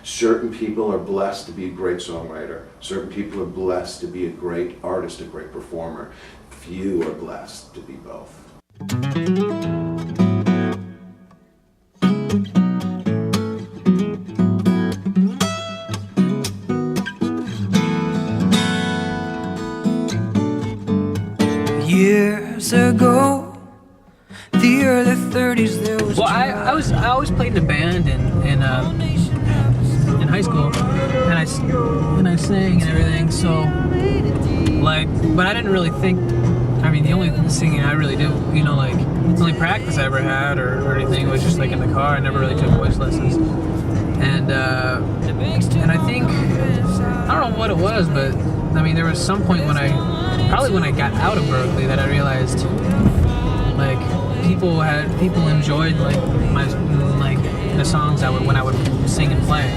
Certain people are blessed to be a great songwriter. Certain people are blessed to be a great artist, a great performer. Few are blessed to be both. Years ago, the early 30s, there was. Well, I always played in a band in high school, and I sang and everything. So, like, but I didn't really think. I mean, the only singing I really did, you know, like the only practice I ever had or anything was just like in the car. I never really took voice lessons, and I think I don't know what it was, but I mean, there was some point when I got out of Berkeley that I realized like people enjoyed like the songs when I would sing and play,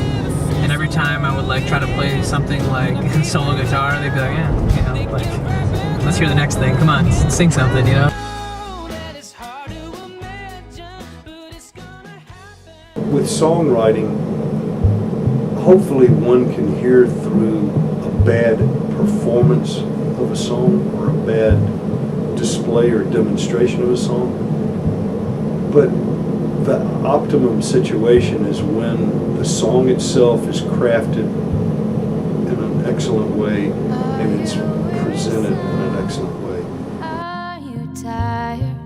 and every time I would like try to play something like solo guitar, they'd be like, yeah, you know, like let's hear the next thing. Come on, sing something, you know. With songwriting, hopefully one can hear through a bad performance of a song or a bad display or demonstration of a song. But the optimum situation is when the song itself is crafted in an excellent way and it's presented in an excellent way. Are you tired?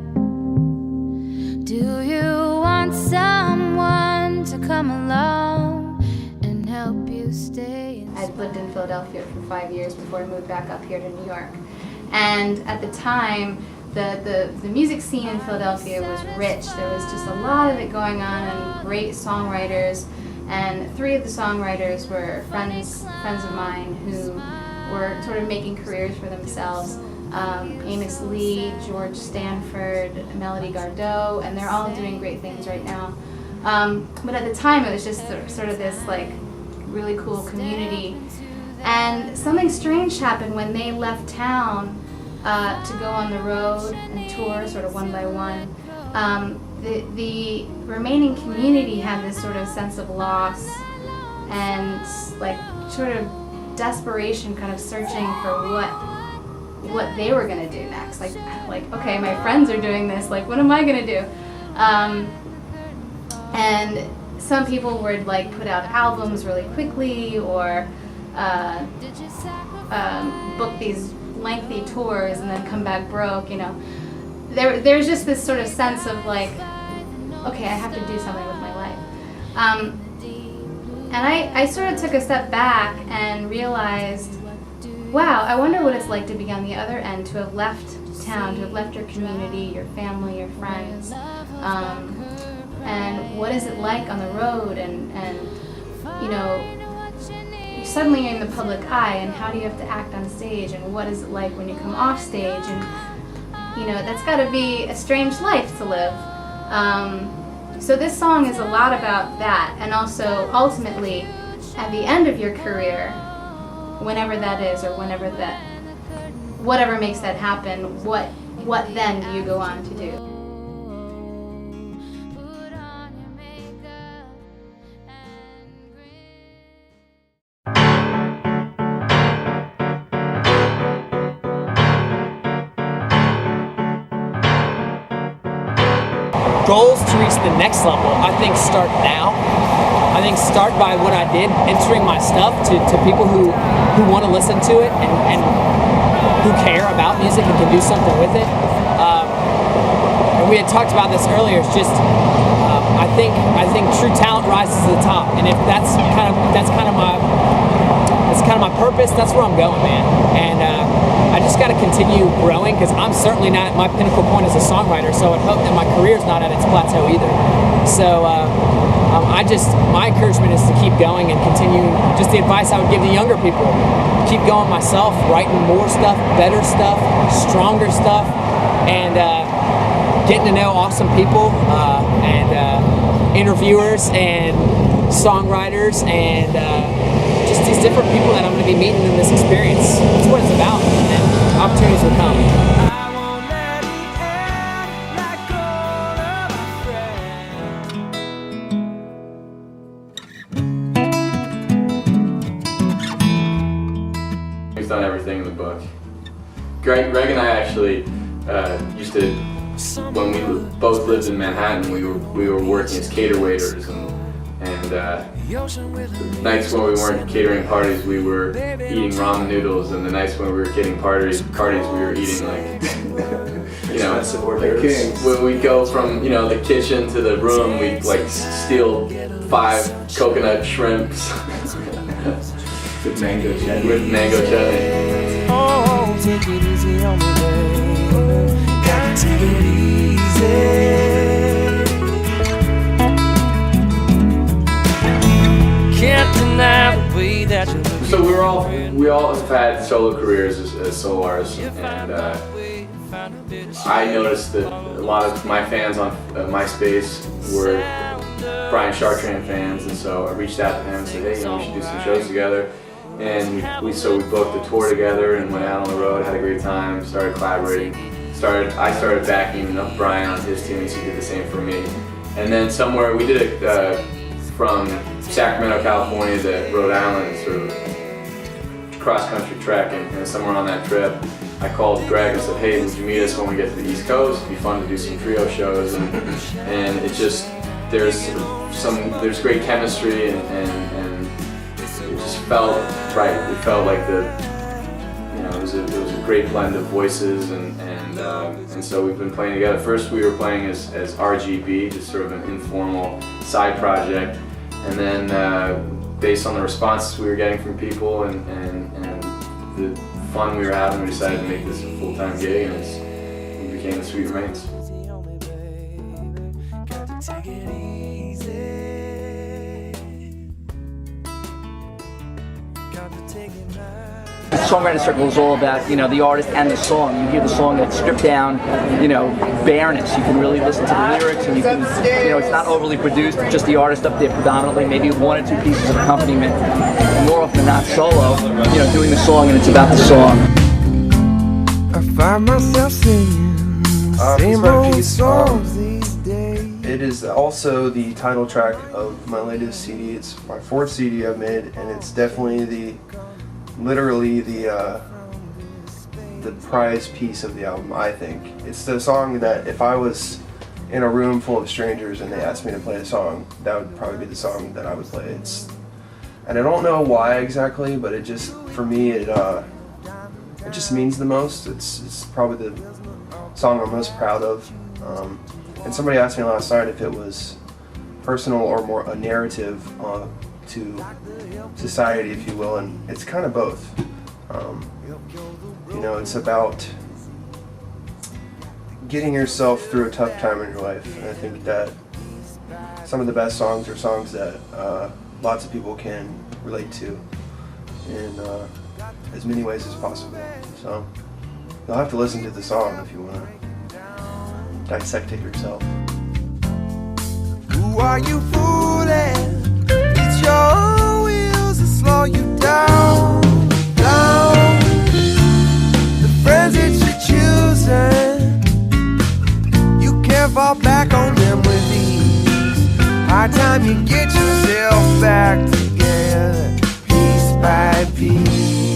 Do you want someone to come along and help you stay? I'd lived in Philadelphia for 5 years before I moved back up here to New York. And at the time, the music scene in Philadelphia was rich. There was just a lot of it going on and great songwriters. And 3 of the songwriters were friends of mine who were sort of making careers for themselves. Amos Lee, George Stanford, Melody Gardot, and they're all doing great things right now. But at the time, it was just sort of this like really cool community. And something strange happened when they left town to go on the road and tour sort of one by one. The remaining community had this sort of sense of loss and like sort of desperation, kind of searching for what they were going to do next. Like okay, my friends are doing this, like what am I going to do? And some people would like put out albums really quickly or book these lengthy tours and then come back broke, you know. There's just this sort of sense of like, okay, I have to do something with my life. And I sort of took a step back and realized, wow, I wonder what it's like to be on the other end, to have left town, to have left your community, your family, your friends. And what is it like on the road, and you know, suddenly you're in the public eye, and how do you have to act on stage, and what is it like when you come off stage, and you know, that's got to be a strange life to live. So this song is a lot about that, and also ultimately at the end of your career, whenever that is, or whatever makes that happen, what then do you go on to do? Goals to reach the next level, I think start now. I think start by what I did, entering my stuff to people who want to listen to it and who care about music and can do something with it. And we had talked about this earlier. It's just I think true talent rises to the top, and if that's kind of my purpose. That's where I'm going, man. And I just got to continue growing, because I'm certainly not at my pinnacle point as a songwriter. So I hope that my career's not at its plateau either. So my encouragement is to keep going and continue. Just the advice I would give the younger people: keep going myself, writing more stuff, better stuff, stronger stuff, and getting to know awesome people and interviewers and songwriters and just these different people that I'm going to be meeting in this experience. That's what it's about, and opportunities will come. We've done everything in the book. Greg and I actually used to, when we both lived in Manhattan, we were working as cater waiters, and nights when we weren't catering parties, we were eating ramen noodles, and the nights when we were catering parties, we were eating like, you know, when we'd go from, you know, the kitchen to the room, we'd like steal 5 coconut shrimps with mango chutney. Oh, take it easy on me, baby. Gotta take it easy. Can't deny the way that you look. So we all have had solo careers as solo artists, and I noticed that a lot of my fans on MySpace were Brian Chartrand fans, and so I reached out to him and said, hey, you know, we should do some shows together. And we booked a tour together and went out on the road, had a great time, started collaborating. I started backing up Brian on his tunes, he did the same for me. And then somewhere, we did it from Sacramento, California to Rhode Island, sort of cross-country trek, and somewhere on that trip, I called Greg and said, hey, would you meet us when we get to the East Coast? It'd be fun to do some trio shows, and it just, there's great chemistry, and it just felt right. It felt like it was a great blend of voices, and so we've been playing together. First we were playing as RGB, just sort of an informal side project, and then based on the responses we were getting from people and the fun we were having, we decided to make this a full-time gig, and it became The Sweet Remains. Songwriting Circle is all about, you know, the artist and the song. You hear the song and it's stripped down, you know, bareness. You can really listen to the lyrics, and you can, you know, it's not overly produced, just the artist up there predominantly, maybe 1 or 2 pieces of accompaniment, more often than not solo, you know, doing the song, and it's about the song. I find myself singing same old songs these days. It is also the title track of my latest CD. It's my 4th CD I've made, and it's definitely literally the prize piece of the album, I think. It's the song that if I was in a room full of strangers and they asked me to play a song, that would probably be the song that I would play. And I don't know why exactly, but it just, for me, it just means the most. It's probably the song I'm most proud of. And somebody asked me last night if it was personal or more a narrative to society, if you will, and it's kind of both. You know, it's about getting yourself through a tough time in your life, and I think that some of the best songs are songs that lots of people can relate to in as many ways as possible. So you'll have to listen to the song if you want to dissect it yourself. Who are you fooling? It's your wheels that slow you down, down. The friends that you're choosing, you can't fall back on them with ease. High time you get yourself back together, piece by piece.